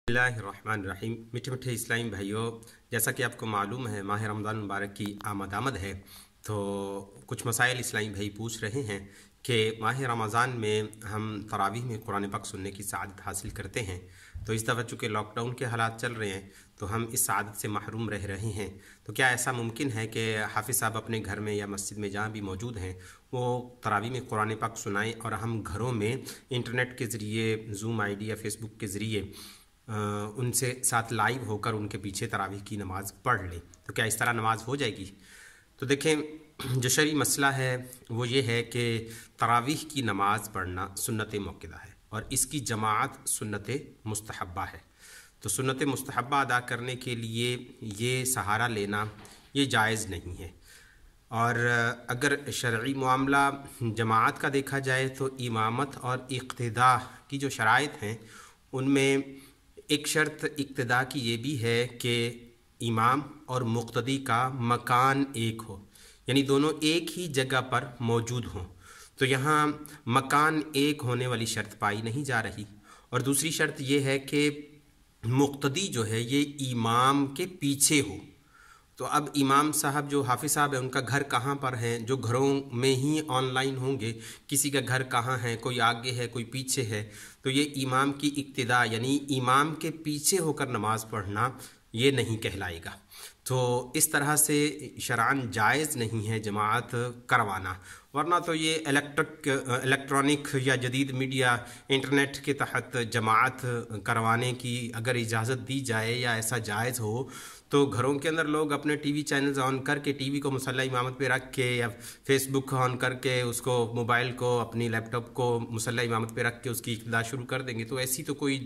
बिस्मिल्लाहिर्रहमानिर्रहीम। मीठे मीठे इस्लामी भाइयों, जैसा कि आपको मालूम है माह रमज़ान मुबारक की आमद है। तो कुछ मसाइल इस्लामी भाई पूछ रहे हैं कि माह रमज़ान में हम तरावीह में कुरान पाक सुनने की सआदत हासिल करते हैं। तो इस दफ़ा चूँकि लॉकडाउन के हालात चल रहे हैं तो हम इस सआदत से महरूम रह रहे हैं। तो क्या ऐसा मुमकिन है कि हाफिज़ साहब अपने घर में या मस्जिद में जहाँ भी मौजूद हैं वो तरावीह में कुरान पाक सुनाएं और हम घरों में इंटरनेट के ज़रिए, ज़ूम आईडी या फेसबुक के ज़रिए उनसे साथ लाइव होकर उनके पीछे तरावीह की नमाज़ पढ़ लें? तो क्या इस तरह नमाज हो जाएगी? तो देखें, जो शरई मसला है वो ये है कि तरावीह की नमाज़ पढ़ना सुन्नत मौक़िदा है और इसकी जमात सुन्नत मुस्तहब्बा है। तो सुन्नत मुस्तहब्बा अदा करने के लिए ये सहारा लेना ये जायज़ नहीं है। और अगर शरई मामला जमात का देखा जाए तो इमामत और इक़्तिदा की जो शराइत हैं उनमें एक शर्त इक़्तिदा की ये भी है कि इमाम और मुक़्तदी का मकान एक हो, यानी दोनों एक ही जगह पर मौजूद हों। तो यहाँ मकान एक होने वाली शर्त पाई नहीं जा रही। और दूसरी शर्त ये है कि मुक़्तदी जो है ये इमाम के पीछे हो। तो अब इमाम साहब जो हाफिज़ साहब है उनका घर कहाँ पर है? जो घरों में ही ऑनलाइन होंगे, किसी का घर कहाँ है, कोई आगे है कोई पीछे है, तो ये इमाम की इक्तिदा यानी इमाम के पीछे होकर नमाज़ पढ़ना ये नहीं कहलाएगा। तो इस तरह से शरअन जायज़ नहीं है जमात करवाना। वरना तो ये इलेक्ट्रॉनिक या जदीद मीडिया इंटरनेट के तहत जमात करवाने की अगर इजाज़त दी जाए या ऐसा जायज़ हो तो घरों के अंदर लोग अपने टीवी चैनल्स ऑन करके टीवी को मुसल्ला इमामत पे रख के या फेसबुक ऑन करके उसको मोबाइल को अपनी लैपटॉप को मुसल्ला इमामत पे रख के उसकी इब्तिदा शुरू कर देंगे। तो ऐसी तो कोई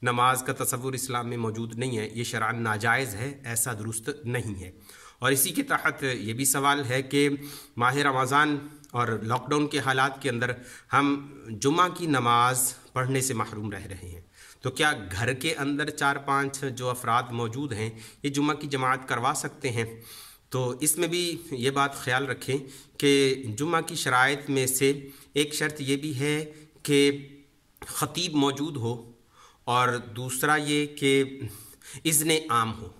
नमाज का तसव्वुर इस्लाम में मौजूद नहीं है। ये शरअन नाजायज़ है, ऐसा दुरुस्त नहीं है। और इसी के तहत ये भी सवाल है कि माह रमज़ान और लॉकडाउन के हालात के अंदर हम जुमा की नमाज पढ़ने से महरूम रह रहे हैं। तो क्या घर के अंदर 4-5 जो अफराद मौजूद हैं ये जुमा की जमात करवा सकते हैं? तो इसमें भी ये बात ख्याल रखें कि जुमा की शराइत में से एक शर्त ये भी है कि ख़तीब मौजूद हो और दूसरा ये कि इज़्न आम हो।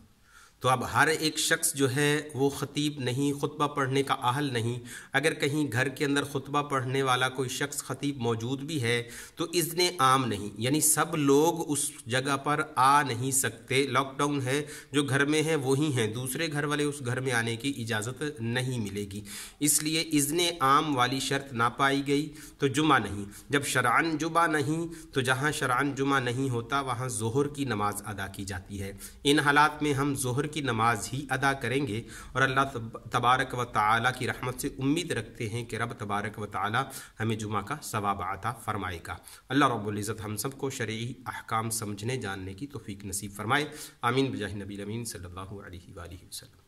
तो अब हर एक शख्स जो है वो ख़तीब नहीं, ख़ुतबा पढ़ने का अहल नहीं। अगर कहीं घर के अंदर ख़ुतबा पढ़ने वाला कोई शख्स ख़तीब मौजूद भी है तो इज़्न आम नहीं, यानी सब लोग उस जगह पर आ नहीं सकते। लॉकडाउन है, जो घर में है वही हैं, दूसरे घर वाले उस घर में आने की इजाज़त नहीं मिलेगी। इसलिए इज़्न आम वाली शर्त ना पाई गई तो जुमा नहीं। जब शरअन जुमा नहीं तो जहाँ शरअन जुमा नहीं होता वहाँ ज़ोहर की नमाज अदा की जाती है। इन हालात में हम ज़ोहर की नमाज ही अदा करेंगे और अल्लाह तबारक व तआला की रहमत से उम्मीद रखते हैं कि रब तबारक व तआला हमें जुमा का सवाब अता फरमाएगा। अल्लाह रब्बुल इज़्ज़त हम सबको शरई अहकाम समझने जानने की तौफीक नसीब फरमाए। आमीन बिजाहि नबी अमीन सल्लल्लाहु अलैहि वसल्लम।